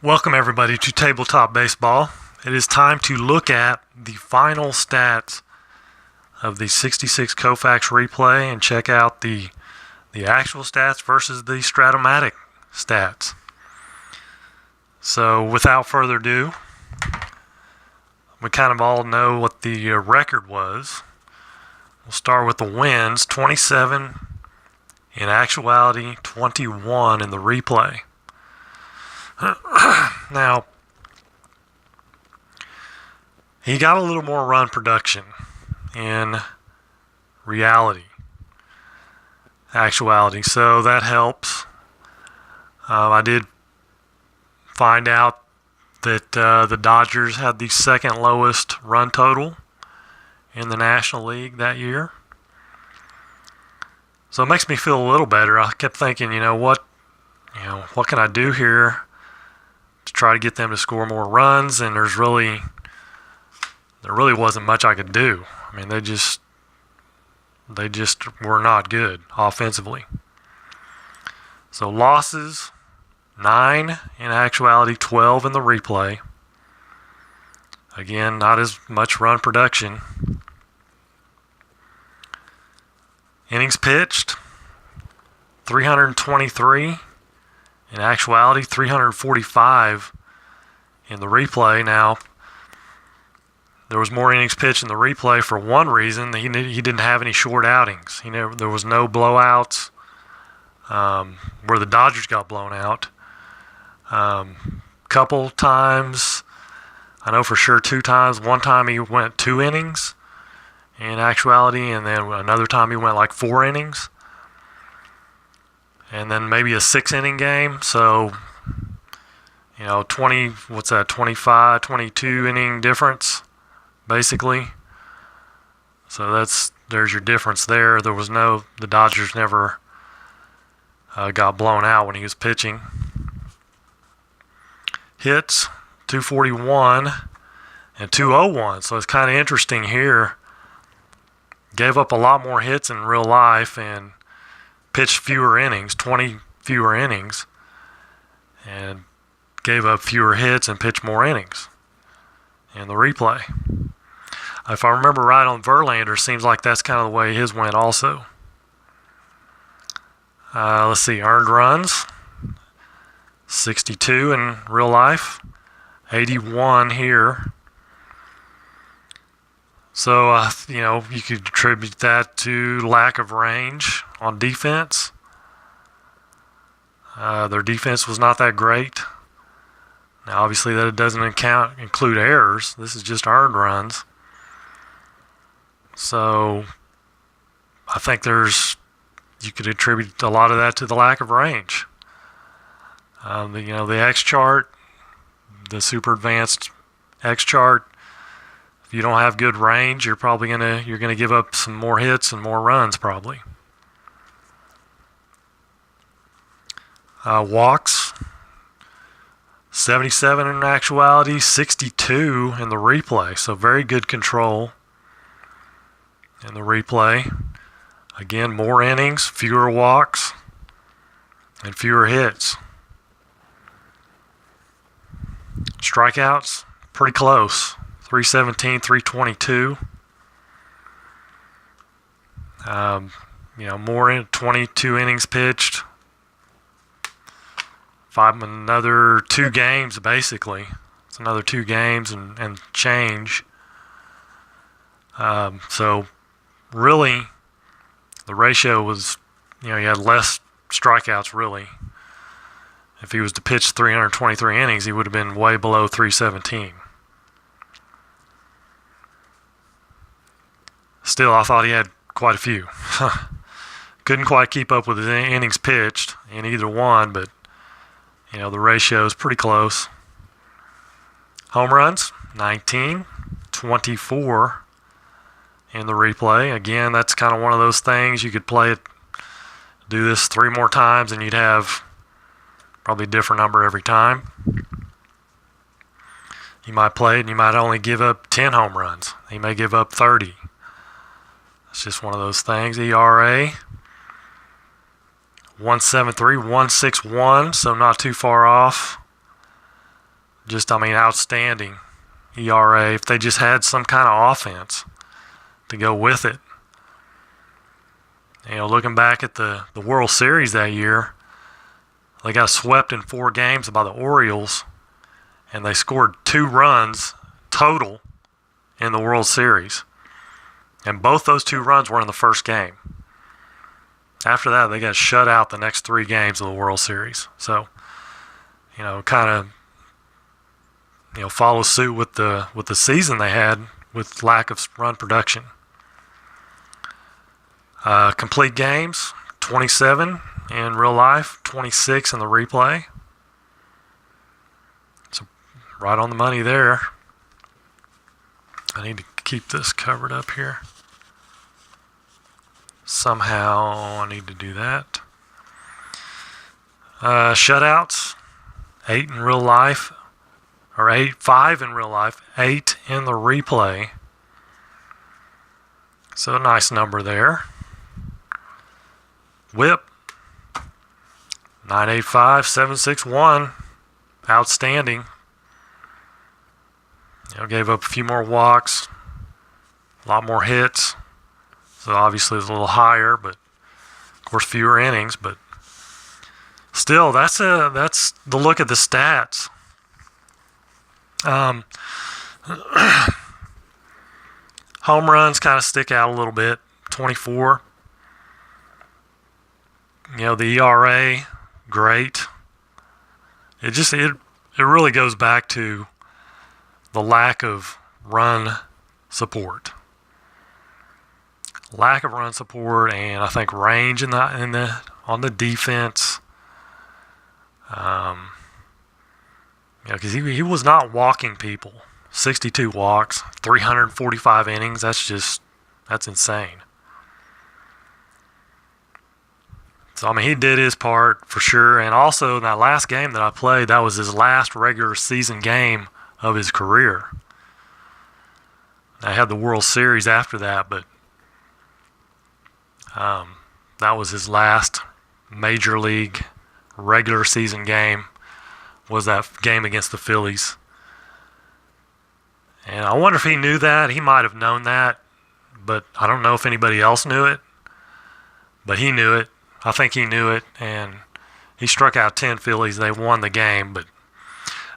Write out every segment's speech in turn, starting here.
Welcome everybody to Tabletop Baseball. It is time to look at the final stats of the 66 Koufax Replay and check out the actual stats versus the Stratomatic stats. So without further ado, we kind of all know what the record was. We'll start with the wins, 27 in actuality, 21 in the replay. Now, he got a little more run production in reality, actuality, so that helps. I did find out that the Dodgers had the second lowest run total in the National League that year. So it makes me feel a little better. I kept thinking, what can I do here to try to get them to score more runs, and there really wasn't much I could do. I mean, they just were not good offensively. So losses, 9 in actuality, 12 in the replay. Again, not as much run production. Innings pitched, 323. In actuality, 345 in the replay. Now, there was more innings pitched in the replay for one reason. He didn't have any short outings. There was no blowouts where the Dodgers got blown out. Couple times, I know for sure 2 times. One time he went 2 innings in actuality, and then another time he went like 4 innings. And then maybe a 6-inning game. So, 25, 22 inning difference, basically. So there's your difference there. The Dodgers never got blown out when he was pitching. Hits, 241 and 201. So it's kind of interesting here. Gave up a lot more hits in real life and pitched fewer innings, 20 fewer innings, and gave up fewer hits and pitched more innings in the replay. If I remember right on Verlander, seems like that's kind of the way his went also. Let's see, earned runs, 62 in real life, 81 here. So, you could attribute that to lack of range on defense. Their defense was not that great. Now, obviously, that doesn't include errors. This is just earned runs. So, I think you could attribute a lot of that to the lack of range. The X chart, the super advanced X chart. If you don't have good range, you're gonna give up some more hits and more runs probably. Walks, 77 in actuality, 62 in the replay. So very good control in the replay. Again, more innings, fewer walks, and fewer hits. Strikeouts, pretty close. 317, 322. More in 22 innings pitched. Another 2 games basically. It's another 2 games and change. So really, the ratio was, he had less strikeouts really. If he was to pitch 323 innings, he would have been way below 317. Still, I thought he had quite a few. Couldn't quite keep up with his innings pitched in either one, but the ratio is pretty close. Home runs, 19, 24 in the replay. Again, that's kind of one of those things. You could do this 3 more times, and you'd have probably a different number every time. You might play it, and you might only give up 10 home runs. He may give up 30. It's just one of those things. ERA, 1.73, 1.61, so not too far off. Just, I mean, outstanding ERA if they just had some kind of offense to go with it. You know, looking back at the World Series that year, they got swept in 4 games by the Orioles, and they scored 2 runs total in the World Series. And both those 2 runs were in the first game. After that, they got shut out the next 3 games of the World Series. So, you know, kind of, you know, follow suit with the season they had with lack of run production. Complete games, 27 in real life, 26 in the replay. So right on the money there. I need to keep this covered up here. Somehow I need to do that. Shutouts, 8 in real life, or 5 in real life, 8 in the replay. So a nice number there. Whip, 985, 761, outstanding. You know, gave up a few more walks, a lot more hits. So obviously it's a little higher, but of course fewer innings. But still, that's the look at the stats. Home runs kind of stick out a little bit, 24. You know, the ERA, great. It really goes back to the lack of run support. Lack of run support, and I think range on the defense. You know, because he was not walking people. 62 walks, 345 innings. That's insane. So, I mean, he did his part for sure. And also, in that last game that I played, that was his last regular season game of his career. I had the World Series after that, but that was his last major league regular season game, was that game against the Phillies. And I wonder if he knew that. He might have known that, but I don't know if anybody else knew it. But he knew it. I think he knew it, and he struck out 10 Phillies. They won the game, but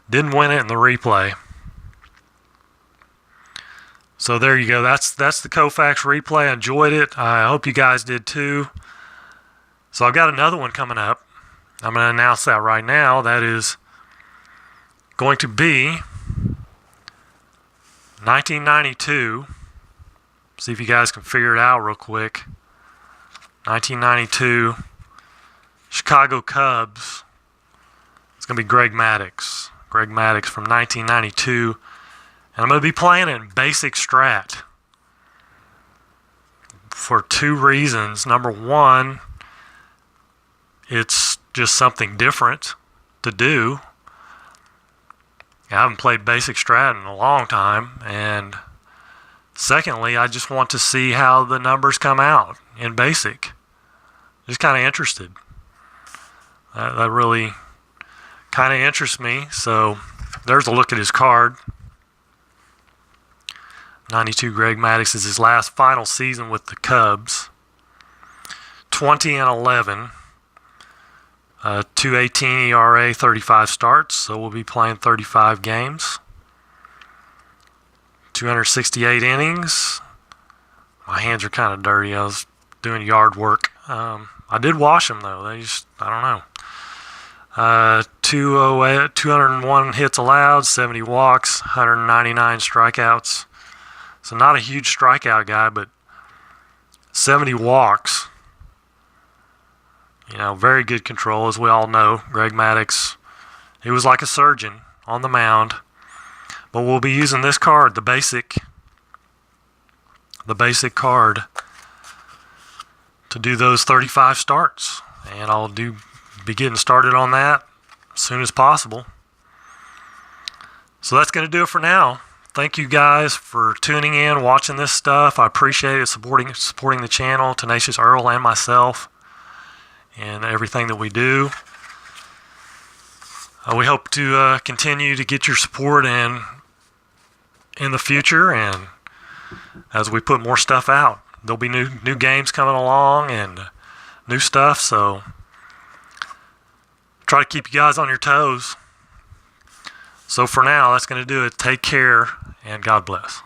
didn't win it in the replay. So there you go. That's the Koufax replay. I enjoyed it. I hope you guys did too. So I've got another one coming up. I'm going to announce that right now. That is going to be 1992. See if you guys can figure it out real quick. 1992 Chicago Cubs. It's going to be Greg Maddux. Greg Maddux from 1992. And I'm going to be playing it in basic strat for 2 reasons. Number one, it's just something different to do. I haven't played basic strat in a long time. And secondly, I just want to see how the numbers come out in basic. Just kind of interested. That really kind of interests me. So there's a look at his card. 92 Greg Maddux is his last final season with the Cubs. 20-11. 2.18 ERA, 35 starts. So we'll be playing 35 games. 268 innings. My hands are kind of dirty. I was doing yard work. I did wash them though. I don't know. 201 hits allowed, 70 walks, 199 strikeouts. So not a huge strikeout guy, but 70 walks. You know, very good control, as we all know. Greg Maddux, he was like a surgeon on the mound. But we'll be using this card, the basic card, to do those 35 starts. And I'll be getting started on that as soon as possible. So that's going to do it for now. Thank you guys for tuning in, watching this stuff. I appreciate it, supporting the channel, Tenacious Earl and myself, and everything that we do. We hope to continue to get your support in the future, and as we put more stuff out, there'll be new games coming along and new stuff. So try to keep you guys on your toes. So for now, that's going to do it. Take care, and God bless.